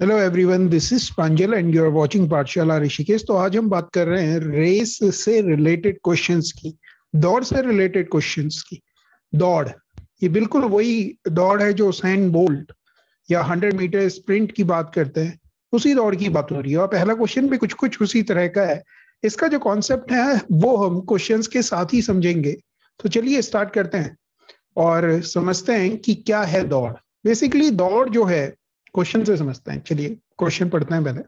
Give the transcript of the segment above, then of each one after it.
Hello everyone, this is Pranjal and you are watching Pathshala Rishikesh. तो आज हम बात कर रहे हैं रेस से रिलेटेड क्वेश्चंस की, दौड़ से रिलेटेड क्वेश्चंस की। दौड़, ये बिल्कुल वही दौड़ है जो उसैन बोल्ट या 100 मीटर स्प्रिंट की बात करते हैं, उसी दौड़ की बात हो रही है। और पहला क्वेश्चन भी कुछ कुछ उसी तरह का है। इसका जो कॉन्सेप्ट है वो हम क्वेश्चंस के साथ ही समझेंगे। तो चलिए स्टार्ट करते हैं और समझते हैं कि क्या है दौड़। बेसिकली दौड़ जो है, क्वेश्चन से समझते हैं। चलिए क्वेश्चन पढ़ते हैं पहले।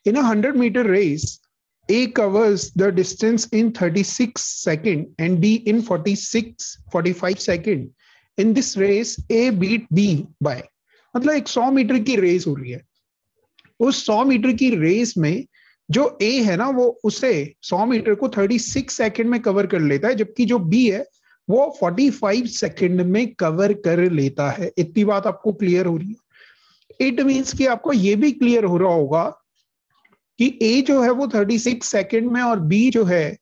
In a 100 metre race, A covers the distance in 36 seconds and B in 45 seconds. In this race, A beat B by, मतलब एक 100 मीटर की रेस हो रही है। उस 100 मीटर की रेस में जो A है ना, वो उसे 100 मीटर को 36 सेकंड में कवर कर लेता है, जबकि जो B है वो 45 सेकंड में कवर कर लेता है। इतनी बात आपको क्लियर हो रही है? इट मीन्स कि आपको ये भी क्लियर हो रहा होगा कि ए जो है वो 36 सेकंड में और बी जो है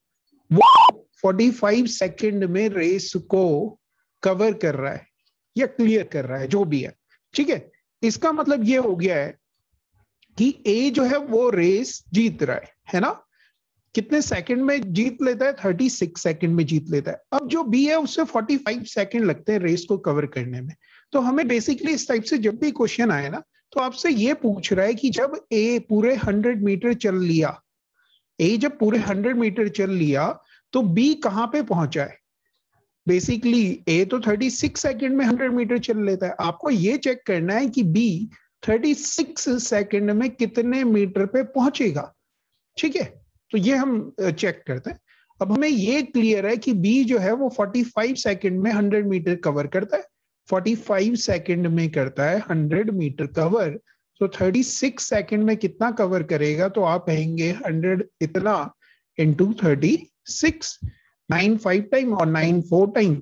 वो 45 सेकंड में रेस को कवर कर रहा है या क्लियर कर रहा है, जो भी है। ठीक है, इसका मतलब ये हो गया है कि ए जो है वो रेस जीत रहा है ना। कितने सेकंड में जीत लेता है? 36 सेकंड में जीत लेता है। अब जो बी है उससे 45 सेकंड लगते हैं रेस को कवर करने में। तो हमें बेसिकली इस टाइप से जब भी क्वेश्चन आए ना, तो आपसे ये पूछ रहा है कि जब ए पूरे 100 मीटर चल लिया, ए जब पूरे 100 मीटर चल लिया तो बी कहां पे पहुंचा है। बेसिकली ए तो 36 सेकंड में 100 मीटर चल लेता है। आपको ये चेक करना है कि बी 36 सेकंड में कितने मीटर पे पहुंचेगा। ठीक है, तो ये हम चेक करते हैं। अब हमें ये क्लियर है कि बी जो है वो 45 सेकंड में 100 मीटर कवर करता है। 45 सेकंड में करता है 100 मीटर कवर। तो 36 सेकंड में कितना कवर करेगा? तो आप कहेंगे 100 इतना इंटू 36, 9 5 टाइम और 9 4 टाइम,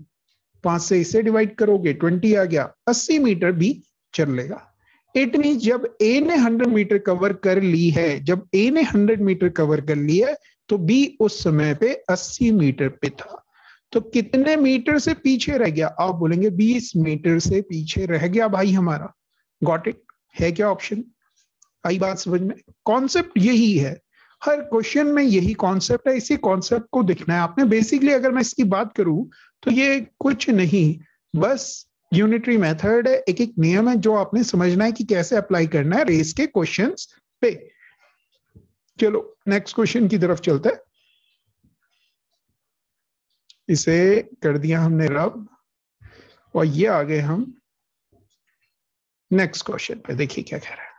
5 से इसे डिवाइड करोगे 20 आ गया। 80 मीटर भी चल लेगा। इट मीन जब ए ने 100 मीटर कवर कर ली है, जब ए ने 100 मीटर कवर कर लिया है, तो बी उस समय पे 80 मीटर पे था। तो कितने मीटर से पीछे रह गया? आप बोलेंगे 20 मीटर से पीछे रह गया भाई हमारा। Got it? है क्या ऑप्शन? आई बात समझ में? कॉन्सेप्ट यही है, हर क्वेश्चन में यही कॉन्सेप्ट है। इसी कॉन्सेप्ट को दिखना है आपने। बेसिकली अगर मैं इसकी बात करूं तो ये कुछ नहीं, बस यूनिटरी मेथड है। एक एक नियम है जो आपने समझना है कि कैसे अप्लाई करना है रेस के क्वेश्चंस पे। चलो नेक्स्ट क्वेश्चन की तरफ चलते हैं। इसे कर दिया हमने रब और ये आ गए हम नेक्स्ट क्वेश्चन पे। देखिए क्या कह रहा है।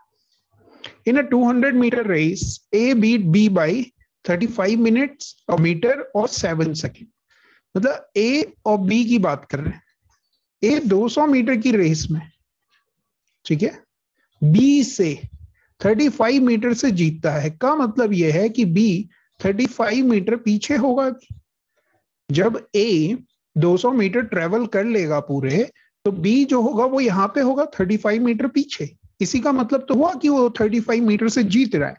In a 200 metre race, A beat B by 35 minutes और मीटर और 7 सेकेंड। मतलब ए और बी की बात कर रहे हैं। ए 200 मीटर की रेस में, ठीक है, बी से 35 मीटर से जीतता है। का मतलब यह है कि बी 35 मीटर पीछे होगा। जब ए 200 मीटर ट्रेवल कर लेगा पूरे, तो बी जो होगा वो यहाँ पे होगा 35 मीटर पीछे। इसी का मतलब तो हुआ कि वो 35 मीटर से जीत रहा है।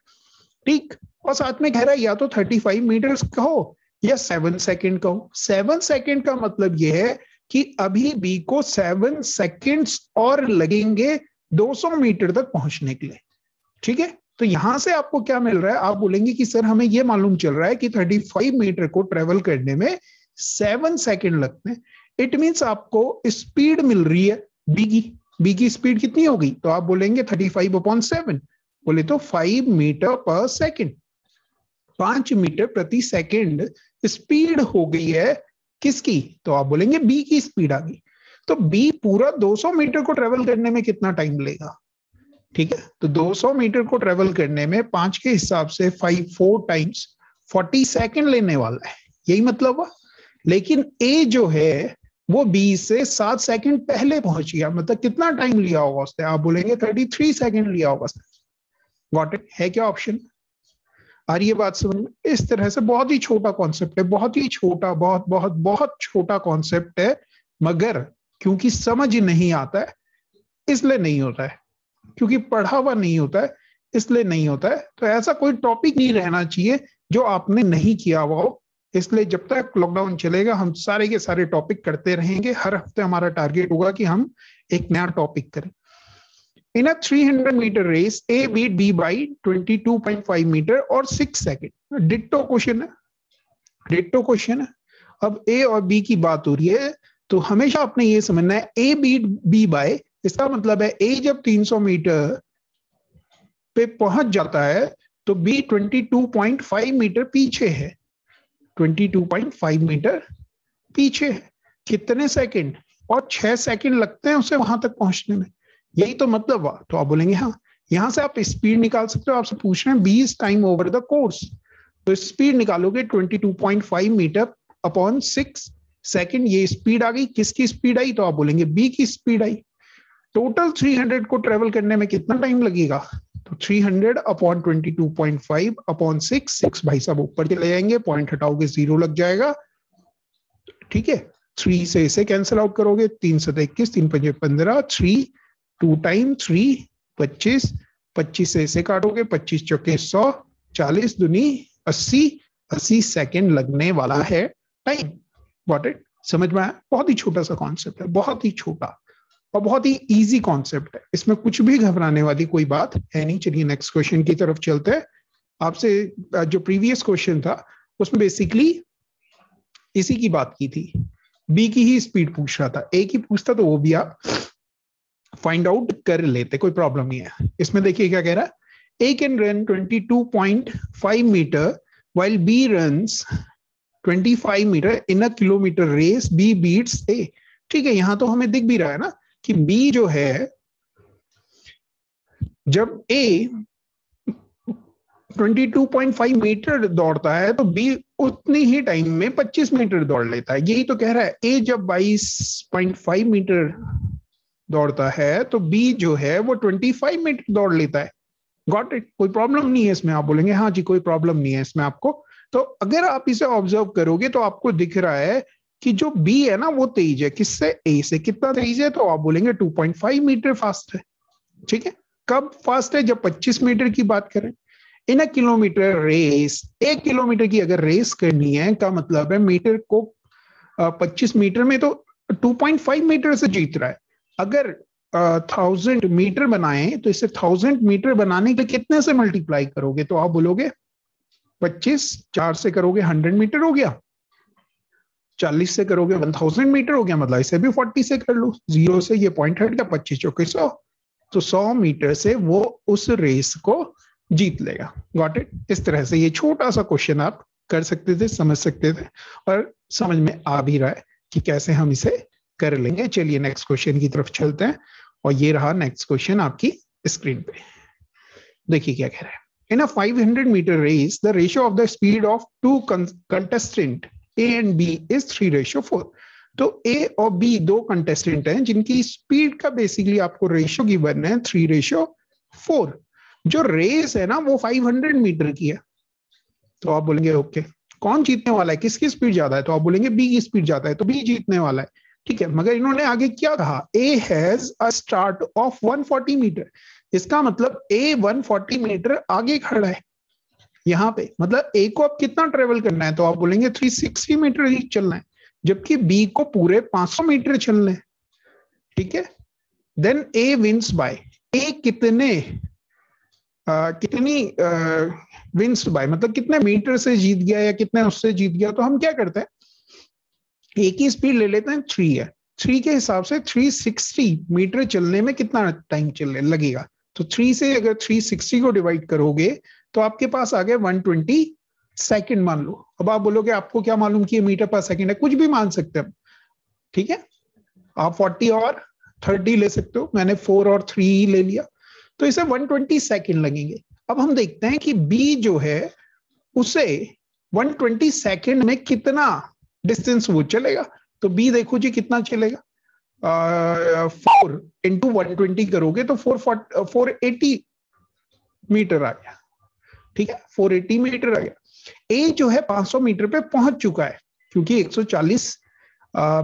ठीक, और साथ में कह रहा है या तो 35 मीटर कहो या 7 सेकेंड कहो। 7 सेकेंड का मतलब यह है कि अभी बी को 7 सेकेंड्स और लगेंगे 200 मीटर तक पहुंचने के लिए। ठीक है, तो यहां से आपको क्या मिल रहा है? आप बोलेंगे कि सर हमें यह मालूम चल रहा है कि 35 मीटर को ट्रेवल करने में 7 सेकेंड लगते हैं। इट मीन्स आपको स्पीड मिल रही है बी की स्पीड कितनी होगी? तो आप बोलेंगे 35/7। बोले तो 5 मीटर पर सेकेंड, 5 मीटर प्रति सेकेंड स्पीड हो गई है। किसकी? तो आप बोलेंगे बी की स्पीड आ गई। तो बी पूरा 200 मीटर को ट्रेवल करने में कितना टाइम लेगा? ठीक है, तो 200 मीटर को ट्रेवल करने में 5 के हिसाब से 4 टाइम्स 40 सेकेंड लेने वाला है। यही मतलब हुआ। लेकिन ए जो है वो बी से 7 सेकेंड पहले पहुंच गया। मतलब कितना टाइम लिया होगा उसने? आप बोलेंगे 33 सेकेंड लिया होगा उसने। Got it? है क्या ऑप्शन? आ रही है बात समझ में? इस तरह से बहुत ही छोटा कॉन्सेप्ट है, बहुत ही छोटा, बहुत बहुत बहुत छोटा कॉन्सेप्ट है, मगर क्योंकि समझ नहीं आता है इसलिए नहीं होता है, क्योंकि पढ़ा हुआ नहीं होता है इसलिए नहीं होता है। तो ऐसा कोई टॉपिक नहीं रहना चाहिए जो आपने नहीं किया हुआ हो। इसलिए जब तक लॉकडाउन चलेगा हम सारे के सारे टॉपिक करते रहेंगे। हर हफ्ते हमारा टारगेट होगा कि हम एक नया टॉपिक करें। In a 300 metre race A beat B by 22.5 metre और 6 सेकेंड। डिट्टो क्वेश्चन है, डिट्टो क्वेश्चन है। अब ए और बी की बात हो रही है, तो हमेशा आपने ये समझना है ए बीट बी बाय, इसका मतलब है ए जब 300 मीटर पे पहुंच जाता है तो बी 22.5 मीटर पीछे है, 22.5 मीटर पीछे है। कितने सेकंड? और 6 सेकंड लगते हैं उसे वहां तक पहुंचने में, यही तो मतलब हुआ। तो आप बोलेंगे हाँ, यहां से आप स्पीड निकाल सकते हो। आपसे पूछ रहे हैं 20 टाइम ओवर द कोर्स, तो स्पीड निकालोगे 22.5 मीटर अपॉन 6 सेकंड। ये स्पीड आ गई, किसकी स्पीड आई? तो आप बोलेंगे बी की स्पीड आई। टोटल 300 को ट्रेवल करने में कितना टाइम लगेगा? तो 300 अपॉन 22.5 अपॉन 6 भाई साहब ऊपर चले जाएंगे, पॉइंट हटाओगे 0 लग जाएगा, ठीक है। 3 से इसे कैंसिल आउट करोगे, 3 से 21, 3 5 15, 3 2 टाइम 3 25, 25 से इसे काटोगे, 25 चौके 100, 40 दूनी 80, 80 सेकेंड लगने वाला है टाइम। Got it? समझ में आया? बहुत ही छोटा सा कॉन्सेप्ट है, बहुत ही छोटा और बहुत ही इजी कॉन्सेप्ट है, इसमें कुछ भी घबराने वाली कोई बात है नहीं। चलिए नेक्स्ट क्वेश्चन की तरफ चलते हैं। आपसे जो प्रीवियस क्वेश्चन था उसमें बेसिकली इसी की बात की थी, बी की ही स्पीड पूछ रहा था, ए की पूछता तो वो भी आप फाइंड आउट कर लेते, कोई प्रॉब्लम नहीं है। इसमें देखिए क्या कह रहा है, A can run 22.5 metre while B runs 25 metre in a kilometre race, B beats A। ठीक है, यहां तो हमें दिख भी रहा है ना कि B जो है, जब A 22.5 मीटर दौड़ता है तो B उतनी ही टाइम में 25 मीटर दौड़ लेता है। यही तो कह रहा है, A जब 22.5 मीटर दौड़ता है तो B जो है वो 25 मीटर दौड़ लेता है। Got it? कोई प्रॉब्लम नहीं है इसमें। आप बोलेंगे हाँ जी कोई प्रॉब्लम नहीं है इसमें आपको। तो अगर आप इसे ऑब्जर्व करोगे तो आपको दिख रहा है कि जो B है ना वो तेज है, किससे? A से। कितना तेज है? तो आप बोलेंगे 2.5 मीटर फास्ट है। ठीक है, कब फास्ट है? जब 25 मीटर की बात करें। In a kilometre race, 1 kilometre की अगर रेस करनी है का मतलब है मीटर को 25 मीटर में तो 2.5 मीटर से जीत रहा है। अगर 1000 मीटर बनाए तो इसे 1000 मीटर बनाने के लिए कितने से मल्टीप्लाई करोगे? तो आप बोलोगे 25, 4 से करोगे 100 मीटर हो गया, 40 से करोगे 1000 मीटर हो गया, मतलब इसे भी 40 से कर लो, 0 से ये पॉइंट हट गया, 25 चौके 100, तो 100 मीटर से वो उस रेस को जीत लेगा। Got it? इस तरह से ये छोटा सा क्वेश्चन आप कर सकते थे, समझ सकते थे, और समझ में आ भी रहा है कि कैसे हम इसे कर लेंगे। चलिए नेक्स्ट क्वेश्चन की तरफ चलते हैं, और ये रहा नेक्स्ट क्वेश्चन आपकी स्क्रीन पे। देखिए क्या कह रहा है, in a 500 metre race the ratio of the speed of two contestant A and B is 3:4। तो ए और बी दो कंटेस्टेंट हैं जिनकी स्पीड का बेसिकली आपको रेशियो गिवन है 3:4। जो रेस है ना वो 500 मीटर की है। तो आप बोलेंगे ओके, कौन जीतने वाला है, किसकी स्पीड ज्यादा है? तो आप बोलेंगे बी की स्पीड ज्यादा है, तो बी जीतने वाला है। ठीक है, मगर इन्होंने आगे क्या कहा, A has a start of 140 metre. इसका मतलब ए 140 मीटर आगे खड़ा है यहाँ पे, मतलब ए को अब कितना ट्रेवल करना है? तो आप बोलेंगे 360 मीटर ही चलना है, जबकि बी को पूरे 500 मीटर चलना है। ठीक है, देन ए विंस बाय, ए कितनी विंस बाय मतलब कितने मीटर से जीत गया या कितने उससे जीत गया। तो हम क्या करते हैं, ए की स्पीड ले लेते हैं 3 है, 3 के हिसाब से 360 मीटर चलने में कितना टाइम चलने लगेगा। तो 3 से अगर 360 को डिवाइड करोगे तो आपके पास आ गया 120 सेकंड मान लो। अब आप बोलोगे आपको क्या मालूम कि मीटर पर सेकंड है, कुछ भी मान सकते हैं। ठीक है, आप 40 और 30 ले सकते हो, मैंने 4 और 3 ले लिया, तो इसे 120 सेकंड लगेंगे। अब हम देखते हैं कि बी जो है उसे 120 सेकंड में कितना डिस्टेंस वो चलेगा। तो बी देखो जी कितना चलेगा, 4 इंटू 120 करोगे तो 480 मीटर आ गया। ठीक है, 480 मीटर आ गया। ए जो है 500 मीटर पे पहुंच चुका है, क्योंकि 140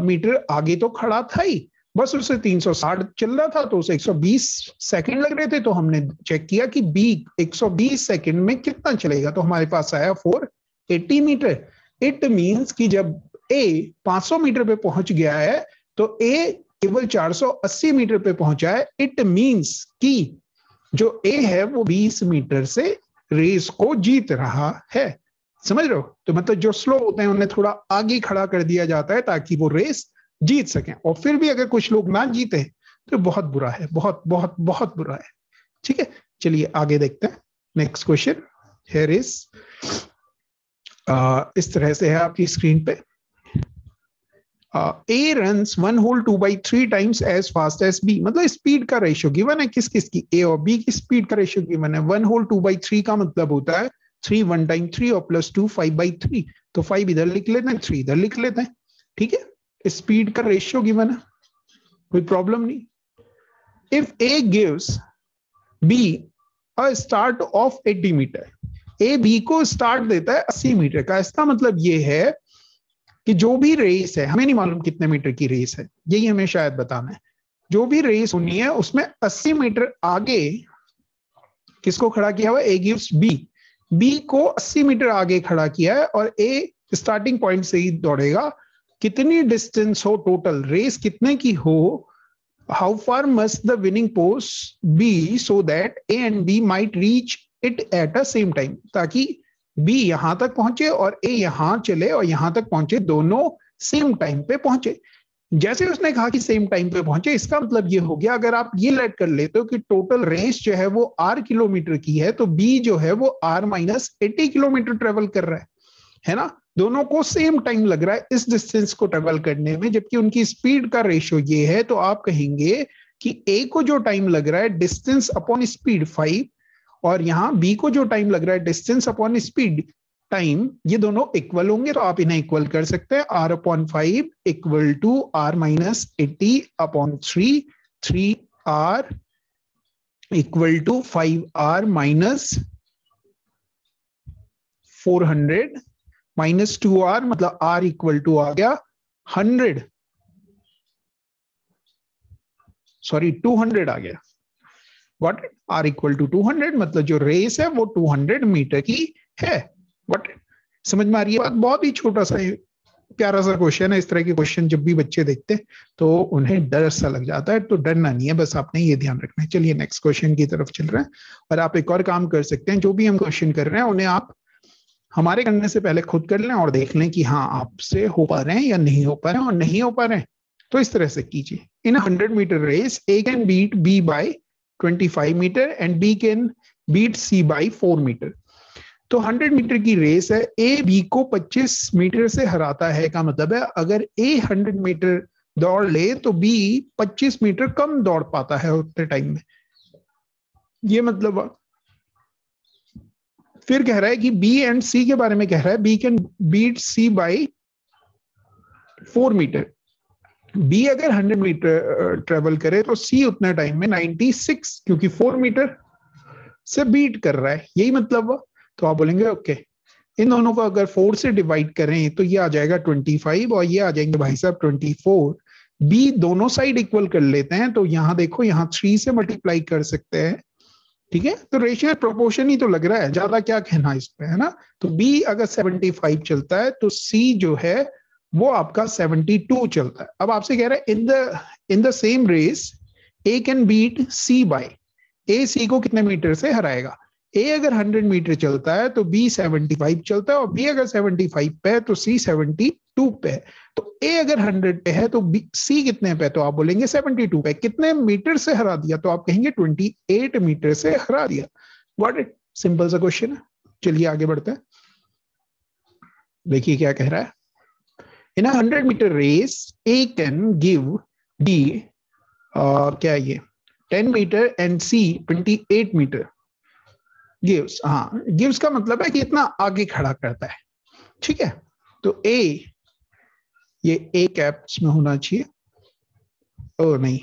मीटर आगे तो खड़ा था ही, बस उसे 360 चल रहा था तो उसे 120 सेकंड लग रहे थे। तो हमने चेक किया कि बी 120 सेकंड में कितना चलेगा, तो हमारे पास आया 480 मीटर। इट मींस कि जब ए 500 मीटर पे पहुंच गया है तो ए केवल 480 मीटर पे पहुंचा है, इट मींस कि जो ए है वो 20 मीटर से रेस को जीत रहा है। समझ रहे हो? तो मतलब जो स्लो होते हैं उन्हें थोड़ा आगे खड़ा कर दिया जाता है ताकि वो रेस जीत सकें, और फिर भी अगर कुछ लोग ना जीते तो बहुत बुरा है, बहुत बहुत बहुत बुरा है। ठीक है, चलिए आगे देखते हैं। नेक्स्ट क्वेश्चन हियर इज, इस तरह से है आपकी स्क्रीन पे। A runs 1 whole 2/3 times as fast as B, मतलब स्पीड का रेशियो गिवन है, किस किस की, A और B की स्पीड का रेशियो गिवन है। 1 whole 2/3 का मतलब होता है 3 1 टाइम 3 और +2 5/3, तो 5 इधर लिख लेते हैं, 3 इधर लिख लेते हैं। ठीक है, स्पीड का रेशियो गिवन है, कोई प्रॉब्लम नहीं। इफ A gives B a start of 80 metre, A B को स्टार्ट देता है 80 मीटर का, इसका मतलब ये है कि जो भी रेस है, हमें नहीं मालूम कितने मीटर की रेस है, यही हमें शायद बताना है। जो भी रेस होनी है उसमें 80 मीटर आगे किसको खड़ा किया हुआ है? ए गिव्स बी, बी को 80 मीटर आगे खड़ा किया है और ए स्टार्टिंग पॉइंट से ही दौड़ेगा। कितनी डिस्टेंस हो टोटल, रेस कितने की हो, how far must the winning post be so that A and B might reach it at a same time, ताकि बी यहां तक पहुंचे और ए यहां चले और यहां तक पहुंचे, दोनों सेम टाइम पे पहुंचे। जैसे उसने कहा कि सेम टाइम पे पहुंचे, इसका मतलब ये हो गया, अगर आप ये लेट कर लेते हो कि टोटल रेस जो है वो r किलोमीटर की है, तो बी जो है वो r-80 किलोमीटर ट्रेवल कर रहा है ना। दोनों को सेम टाइम लग रहा है इस डिस्टेंस को ट्रेवल करने में, जबकि उनकी स्पीड का रेशियो ये है, तो आप कहेंगे कि ए को जो टाइम लग रहा है डिस्टेंस अपॉन स्पीड 5, और यहां बी को जो टाइम लग रहा है डिस्टेंस अपॉन स्पीड टाइम, ये दोनों इक्वल होंगे, तो आप इन्हें इक्वल कर सकते हैं। r/5 equal to r-80 upon 3, 3r equal to 5r-400 minus 2r, मतलब r इक्वल टू आ गया 100, सॉरी 200 आ गया। व्हाट? r इक्वल टू 200, मतलब जो रेस है वो 200 मीटर की है। व्हाट? समझ में आ रही है बात? बहुत ही छोटा सा प्यारा सा क्वेश्चन है। इस तरह के क्वेश्चन जब भी बच्चे देखते हैं तो उन्हें डर सा लग जाता है, तो डरना नहीं है, बस आपने ये ध्यान रखना है। चलिए नेक्स्ट क्वेश्चन की तरफ चल रहे हैं। और आप एक और काम कर सकते हैं, जो भी हम क्वेश्चन कर रहे हैं उन्हें आप हमारे करने से पहले खुद कर लें और देख लें कि हाँ आपसे हो पा रहे हैं या नहीं हो पा रहे हैं, और नहीं हो पा रहे हैं तो इस तरह से कीजिए। In 100 metre race A can beat B by 25 metre and B can beat C by 4 metre. तो 100 मीटर की रेस है, ए बी को 25 मीटर से हराता है का मतलब है अगर ए 100 मीटर दौड़ ले तो बी 25 मीटर कम दौड़ पाता है उतने टाइम में। ये मतलब फिर कह रहा है कि बी एंड सी के बारे में कह रहा है, B can beat C by 4 metre. B अगर 100 मीटर ट्रेवल करे तो सी उतने टाइम में 96, क्योंकि 4 मीटर से बीट कर रहा है, यही मतलब। तो आप बोलेंगे ओके, इन दोनों को अगर 4 से डिवाइड करें तो ये आ जाएगा 25 और ये आ जाएंगे भाई साहब 24। बी दोनों साइड इक्वल कर लेते हैं, तो यहां देखो, यहां 3 से मल्टीप्लाई कर सकते हैं। ठीक है, तो रेशियो प्रोपोर्शन ही तो लग रहा है, ज्यादा क्या कहना इस पे, है ना। तो बी अगर 75 चलता है तो सी जो है वो आपका 72 चलता है। अब आपसे कह रहा है in the same race A can beat C by, A C को कितने मीटर से हराएगा। ए अगर 100 मीटर चलता है तो बी 75 चलता है, और बी अगर 75 पे है तो सी 72 पे है। तो ए अगर 100 पे है तो सी कितने पे, तो आप बोलेंगे 72 पे। कितने मीटर से हरा दिया, तो आप कहेंगे 28 मीटर से हरा दिया। व्हाट इट, सिंपल सा क्वेश्चन है। चलिए आगे बढ़ते हैं, देखिए क्या कह रहा है। In 100 metre race A can give D क्या ये 10 metre and C 28 metre gives. हाँ, गिव्स का मतलब है कि इतना आगे खड़ा करता है। ठीक है, तो ए, ये ए कैप्स में होना चाहिए, ओ नहीं,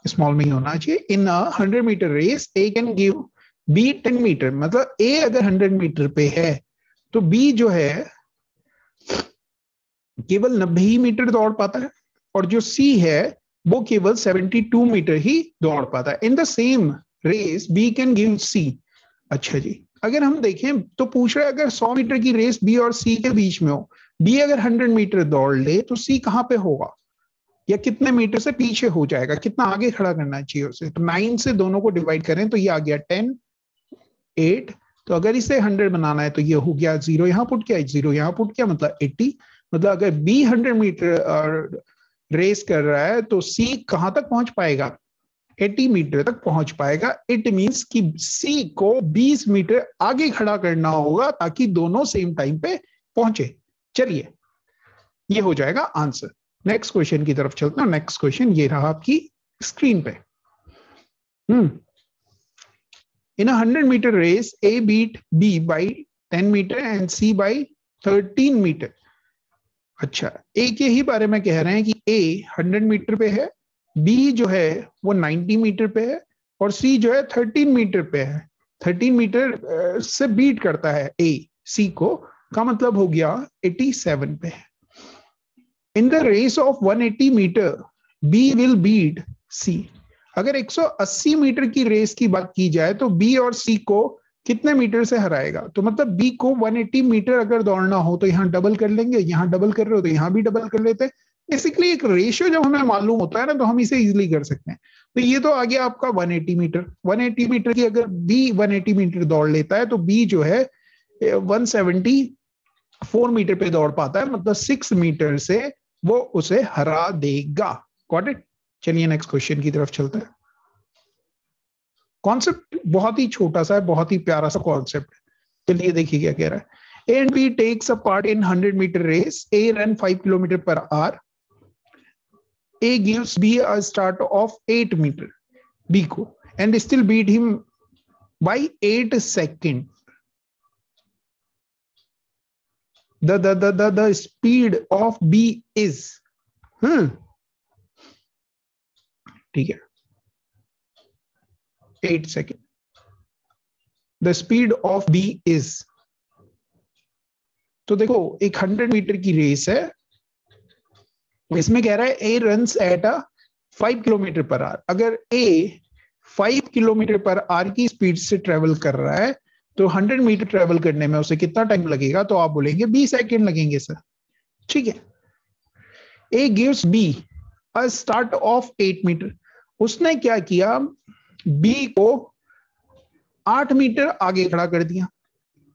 स्मॉल में ही होना चाहिए। In 100 metre race A can give B 10 metre, मतलब ए अगर 100 मीटर पे है तो बी जो है केवल 90 मीटर दौड़ पाता है, और जो सी है वो केवल 72 मीटर ही दौड़ पाता है। In the same race B can give C. अच्छा जी, अगर हम देखें तो पूछ रहा है अगर 100 मीटर की रेस बी और सी के बीच में हो, बी अगर 100 मीटर दौड़ ले तो सी कहां पे होगा। या कितने मीटर से पीछे हो जाएगा, कितना आगे खड़ा करना चाहिए उसे। तो 9 से दोनों को डिवाइड करें तो ये आ गया 10, 8। तो अगर इसे 100 बनाना है तो ये हो गया 0 यहाँ पुट किया, 0 यहाँ पुट किया, मतलब 80। मतलब अगर बी 100 मीटर रेस कर रहा है तो सी कहां तक पहुंच पाएगा, 80 मीटर तक पहुंच पाएगा। इट मींस कि सी को 20 मीटर आगे खड़ा करना होगा ताकि दोनों सेम टाइम पे पहुंचे। चलिए, ये हो जाएगा आंसर। नेक्स्ट क्वेश्चन की तरफ चलते हैं। नेक्स्ट क्वेश्चन ये रहा आपकी स्क्रीन पे। In 100 metre race A beat B by 10 metre and C by 13 metre. अच्छा, ए के ही बारे में कह रहे हैं कि ए 100 मीटर पे है, बी जो है वो 90 मीटर पे है, और सी जो है 13 मीटर पे है। 13 मीटर से बीट करता है ए सी को, का मतलब हो गया 87 पे है। In the race of 180 metre B will beat C. अगर 180 मीटर की रेस की बात की जाए तो बी और सी को कितने मीटर से हराएगा। तो मतलब बी को 180 मीटर अगर दौड़ना हो तो यहाँ डबल कर लेंगे, यहाँ डबल कर रहे हो तो यहाँ भी डबल कर लेते हैं। बेसिकली एक रेशियो जब हमें मालूम होता है ना तो हम इसे इजिली कर सकते हैं। तो ये तो आ गया आपका 180 मीटर। 180 मीटर की अगर बी 180 मीटर दौड़ लेता है तो बी जो है 174 मीटर पे दौड़ पाता है, मतलब 6 मीटर से वो उसे हरा देगा। Got it. चलिए नेक्स्ट क्वेश्चन की तरफ चलते हैं। कॉन्सेप्ट बहुत ही छोटा सा है, बहुत ही प्यारा सा कॉन्सेप्ट। चलिए देखिए क्या कह रहा है। A and B takes a part in 100 metre race. A run 5 kilometre per hour. A gives B a start of 8 metre B को and still beat him by 8 second. The speed of B is, ठीक है, 8 second. The speed of B is, तो देखो एक 100 metre की race है, इसमें कह रहा है A runs at a 5 kilometre per our. अगर A 5 किलोमीटर पर आवर की स्पीड से ट्रेवल कर रहा है तो 100 मीटर ट्रेवल करने में उसे कितना टाइम लगेगा। तो आप बोलेंगे 20 सेकेंड लगेंगे सर। ठीक है। A gives B a start of 8 metre. उसने क्या किया, B को 8 मीटर आगे खड़ा कर दिया।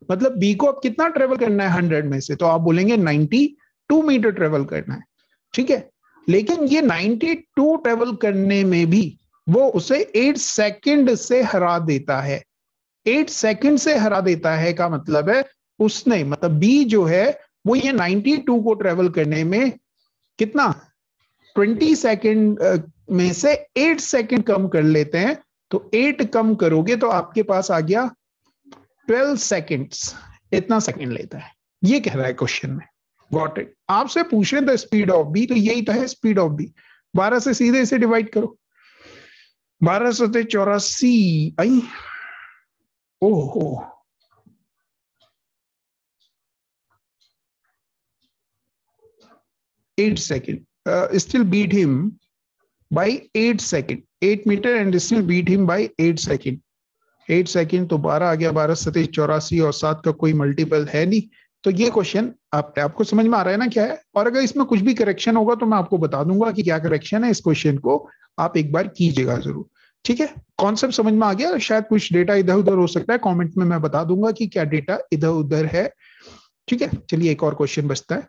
मतलब B को अब कितना ट्रेवल करना है 100 में से, तो आप बोलेंगे 92 मीटर ट्रेवल करना है। ठीक है, लेकिन ये 92 ट्रेवल करने में भी वो उसे 8 सेकंड से हरा देता है। 8 सेकंड से हरा देता है का मतलब है उसने, मतलब बी जो है वो ये 92 को ट्रेवल करने में कितना 20 सेकंड में से 8 सेकंड कम कर लेते हैं। तो 8 कम करोगे तो आपके पास आ गया 12 सेकंड्स, इतना सेकंड लेता है। ये कह रहा है क्वेश्चन में। Got it. आपसे पूछ रहे द स्पीड ऑफ बी, तो यही तो है स्पीड ऑफ बी। 12 से सीधे इसे डिवाइड करो। 12 से 84 आई, ओहो, 8 second. Still beat him by 8 second. 8 metre and still beat him by 8 second. 8 second तो 12 आ गया। 12 से 84 और 7 का कोई मल्टीपल है नहीं। तो ये क्वेश्चन आपको समझ में आ रहा है ना क्या है। और अगर इसमें कुछ भी करेक्शन होगा तो मैं आपको बता दूंगा कि क्या करेक्शन है। इस क्वेश्चन को आप एक बार कीजिएगा जरूर। ठीक है, कॉन्सेप्ट समझ में आ गया। शायद कुछ डेटा इधर उधर हो सकता है, कमेंट में मैं बता दूंगा कि क्या डेटा इधर उधर है। ठीक है, चलिए एक और क्वेश्चन बचता है।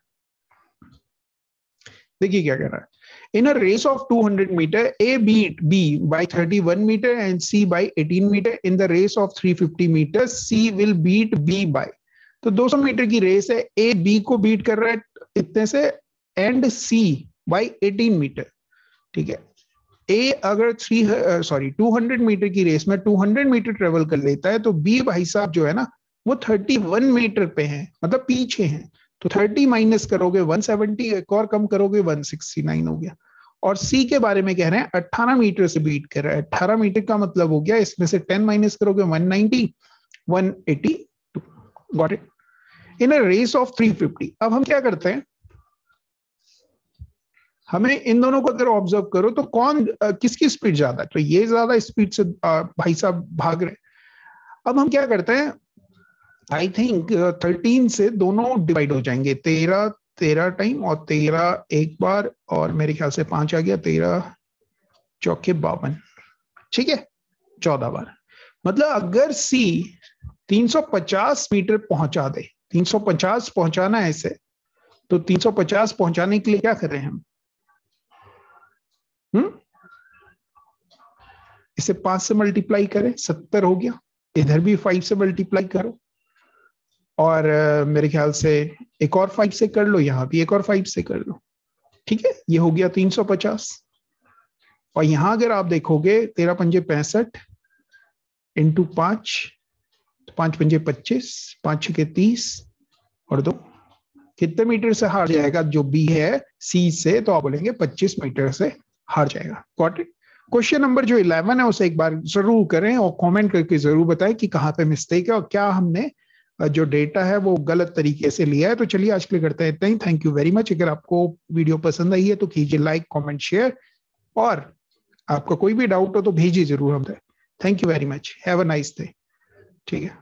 देखिए क्या कह रहा है। In a race of 200 metre A beat B by 31 metre and C by 18 metre. In the race of 350 metre C will beat B by. तो 200 मीटर की रेस है, ए बी को बीट कर रहा है इतने से एंड सी बाय 18 मीटर। ठीक है, ए अगर 200 मीटर की रेस में 200 मीटर ट्रेवल कर लेता है तो बी भाई साहब जो है ना वो 31 मीटर पे है, मतलब पीछे है। तो 30 माइनस करोगे 170, एक और कम करोगे 169 हो गया। और सी के बारे में कह रहे हैं 18 मीटर से बीट कर रहा है। 18 मीटर का मतलब हो गया इसमें से 10 माइनस करोगे 190, 182। Got it. In a race of 350। अब हम क्या करते हैं, हमें इन दोनों को अगर ऑब्जर्व करो तो कौन किसकी स्पीड ज्यादा है, तो ये ज्यादा स्पीड से भाई साहब भाग रहे। अब हम क्या करते हैं, आई थिंक 13 से दोनों डिवाइड हो जाएंगे। 13 13 टाइम और 13 एक बार और मेरे ख्याल से 5 आ गया, 13 चौके 52, ठीक है, 14 बार। मतलब अगर सी 350 मीटर पहुंचा दे, 350 पहुंचाना है इसे, तो 350 पहुंचाने के लिए क्या करें हम? इसे 5 से मल्टीप्लाई करें, 70 हो गया। इधर भी 5 से मल्टीप्लाई करो और मेरे ख्याल से एक और 5 से कर लो, यहां भी एक और 5 से कर लो, ठीक है, ये हो गया 350। और यहां अगर आप देखोगे 13 पंजे 65 इंटू 5, 5 पंजे 25, 5 छके 30 और 2, कितने मीटर से हार जाएगा जो बी है सी से? तो आप बोलेंगे 25 मीटर से हार जाएगा। Got it? क्वेश्चन नंबर जो 11 है उसे एक बार जरूर करें और कमेंट करके जरूर बताएं कि कहाँ पे मिस्टेक है और क्या हमने जो डेटा है वो गलत तरीके से लिया है। तो चलिए आज के लिए करते हैं इतना ही। Thank you very much. अगर आपको वीडियो पसंद आई है तो कीजिए लाइक, कमेंट, शेयर, और आपका कोई भी डाउट हो तो भेजिए जरूर हमें। Thank you very much. Have a nice day. ठीक है।